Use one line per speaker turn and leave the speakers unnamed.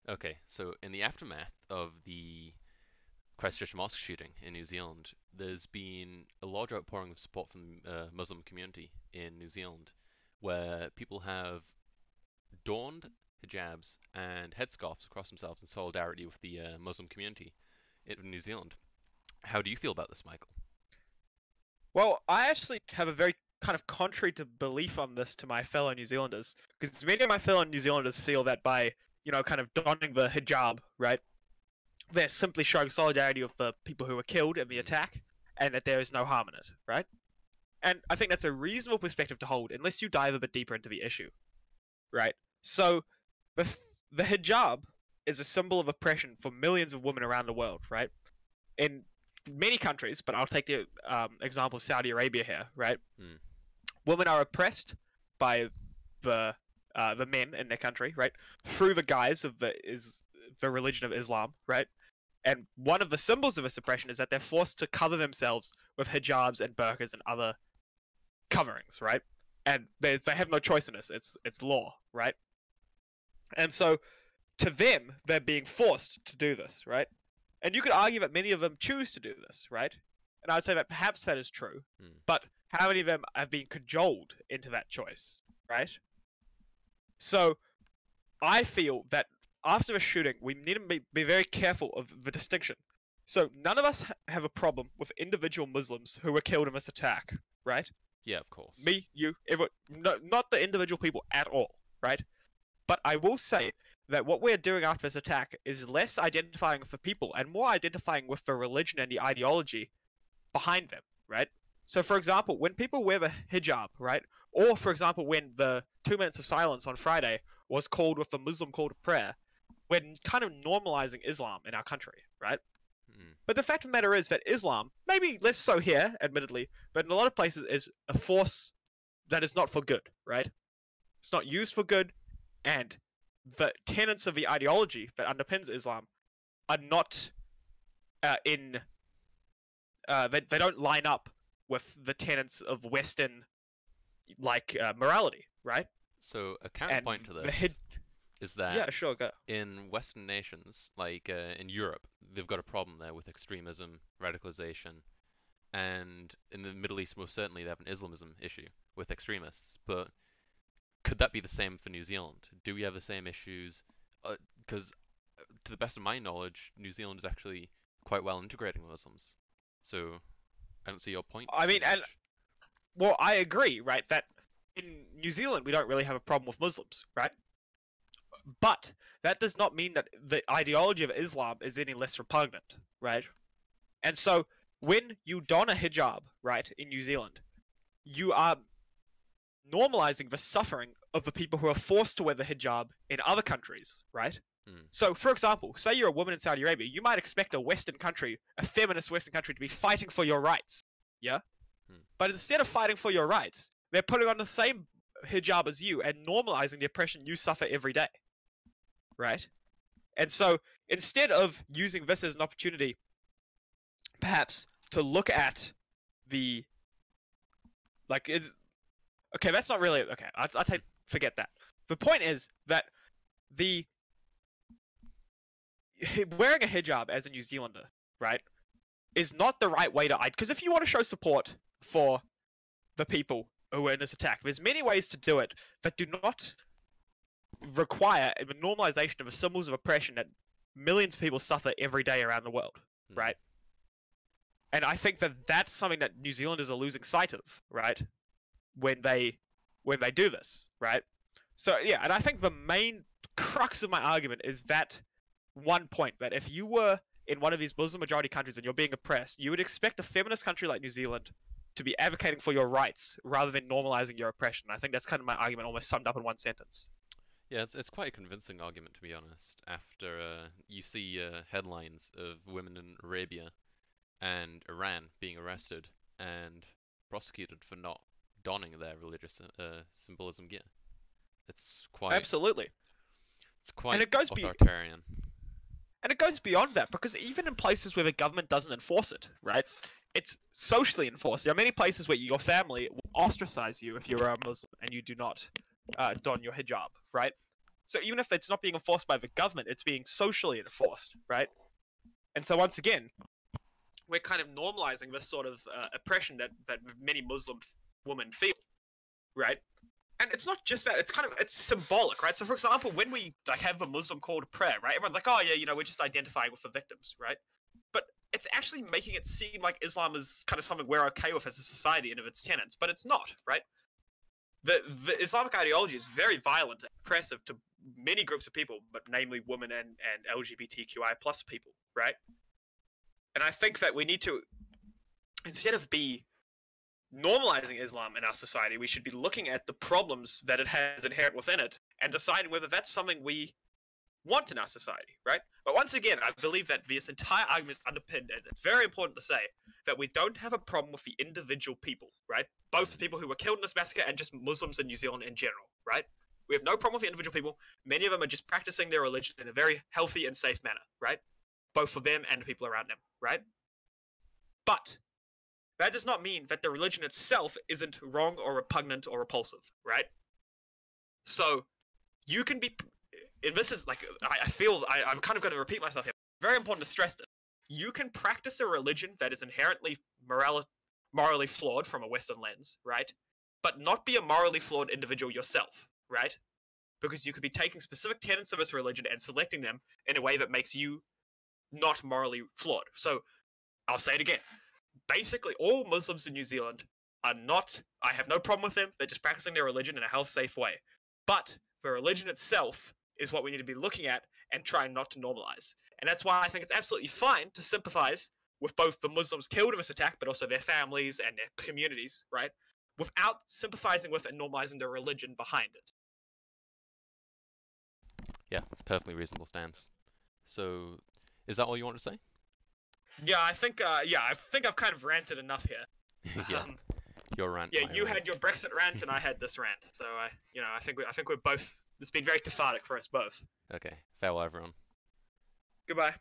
Okay, so in the aftermath of the Christchurch mosque shooting in New Zealand, there's been a large outpouring of support from the Muslim community in New Zealand, where people have donned hijabs and headscarves across themselves in solidarity with the Muslim community in New Zealand. How do you feel about this, Michael?
Well, I actually have a very kind of contrary to belief on this to my fellow New Zealanders, because many of my fellow New Zealanders feel that by, kind of donning the hijab, right, they're simply showing solidarity with the people who were killed in the
Mm.
attack, and that there is no harm in it, right? And I think that's a reasonable perspective to hold, unless you dive a bit deeper into the issue, right? So, the, the hijab is a symbol of oppression for millions of women around the world, right? In many countries, but I'll take the example of Saudi Arabia here, right?
Mm.
Women are oppressed by the men in their country, right, through the guise of the religion of Islam, right? And one of the symbols of this oppression is that they're forced to cover themselves with hijabs and burqas and other coverings, right? And they have no choice in this. It's law, right? And so to them, they're being forced to do this, right? And you could argue that many of them choose to do this, right? And I'd say that perhaps that is true,
Mm.
but how many of them have been cajoled into that choice, right? So I feel that after a shooting, we need to be very careful of the distinction. So none of us have a problem with individual Muslims who were killed in this attack, right?
Yeah, of course.
Me, you, everyone, no, not the individual people at all, right? But I will say that what we're doing after this attack is less identifying with the people and more identifying with the religion and the ideology behind them, right? So, for example, when people wear the hijab, right? Or, for example, when the 2 minutes of silence on Friday was called with the Muslim call to prayer, we're kind of normalizing Islam in our country, right?
Mm.
But the fact of the matter is that Islam, maybe less so here, admittedly, but in a lot of places is a force that is not for good, right? It's not used for good, and the tenets of the ideology that underpins Islam are not they don't line up with the tenets of Western morality, right?
So a
And
counterpoint to
the
this is that
yeah, sure, go.
in Western nations, like in Europe, they've got a problem there with extremism, radicalization, and in the Middle East, most certainly, they have an Islamism issue with extremists. But could that be the same for New Zealand? Do we have the same issues? Because, to the best of my knowledge, New Zealand is actually quite well integrating Muslims. So I don't see your point
I
too
mean, and
much.
well, I agree, right? That in New Zealand we don't really have a problem with Muslims, right? But that does not mean that the ideology of Islam is any less repugnant, right? And so when you don a hijab, right, in New Zealand, you are normalizing the suffering of the people who are forced to wear the hijab in other countries, right?
Mm.
So, for example, say you're a woman in Saudi Arabia, you might expect a Western country, a feminist Western country, to be fighting for your rights, yeah?
Mm.
But instead of fighting for your rights, they're putting on the same hijab as you and normalizing the oppression you suffer every day, right? And so, instead of using this as an opportunity, perhaps, to look at the it's okay. That's not really okay. I take forget that. The point is that the wearing a hijab as a New Zealander, right, is not the right way to because if you want to show support for the people who were in this attack, there's many ways to do it that do not require a normalization of the symbols of oppression that millions of people suffer every day around the world,
Mm.
right? And I think that that's something that New Zealanders are losing sight of, right? When they do this, right? So yeah, and I think the main crux of my argument is that one point that if you were in one of these Muslim majority countries and you're being oppressed, you would expect a feminist country like New Zealand to be advocating for your rights rather than normalizing your oppression. I think that's kind of my argument almost summed up in one sentence.
Yeah, it's quite a convincing argument to be honest. After you see headlines of women in Arabia and Iran being arrested and prosecuted for not donning their religious symbolism gear. It's quite
Absolutely.
it's
And
quite
it goes
authoritarian.
And it goes beyond that, because even in places where the government doesn't enforce it, right? It's socially enforced. There are many places where your family will ostracize you if you're a Muslim and you do not don your hijab, right? So even if it's not being enforced by the government, it's being socially enforced, right? And so once again, we're kind of normalizing this sort of oppression that many Muslim women feel, right? And it's not just that; it's symbolic, right? So, for example, when we like have a Muslim call to prayer, right? Everyone's like, "Oh yeah, we're just identifying with the victims," right? But it's actually making it seem like Islam is kind of something we're okay with as a society and of its tenets, but it's not, right? The Islamic ideology is very violent and oppressive to many groups of people, but namely women and LGBTQI plus people, right? And I think that we need to, instead of be normalizing Islam in our society, we should be looking at the problems that it has inherent within it and deciding whether that's something we want in our society, right? But once again, I believe that this entire argument is underpinned, and it's very important to say that we don't have a problem with the individual people, right? Both the people who were killed in this massacre and just Muslims in New Zealand in general, right? We have no problem with the individual people. Many of them are just practicing their religion in a very healthy and safe manner, right? Both for them and the people around them, right? But that does not mean that the religion itself isn't wrong or repugnant or repulsive, right? So you can be, and this is like, I feel I'm kind of going to repeat myself here. Very important to stress this. You can practice a religion that is inherently morally flawed from a Western lens, right? But not be a morally flawed individual yourself, right? Because you could be taking specific tenets of this religion and selecting them in a way that makes you not morally flawed. So I'll say it again. Basically, all Muslims in New Zealand are not, I have no problem with them, they're just practicing their religion in a health safe way. But the religion itself is what we need to be looking at and trying not to normalize. And that's why I think it's absolutely fine to sympathize with both the Muslims killed in this attack, but also their families and their communities, right? Without sympathizing with and normalizing the religion behind it.
Yeah, perfectly reasonable stance. So, is that all you want to say?
Yeah, I think I've kind of ranted enough here.
Yeah, your rant.
Yeah,
my
you
rant.
had your Brexit rant and I had this rant. So I think we're both. It's been very cathartic for us both.
Okay, farewell everyone.
Goodbye.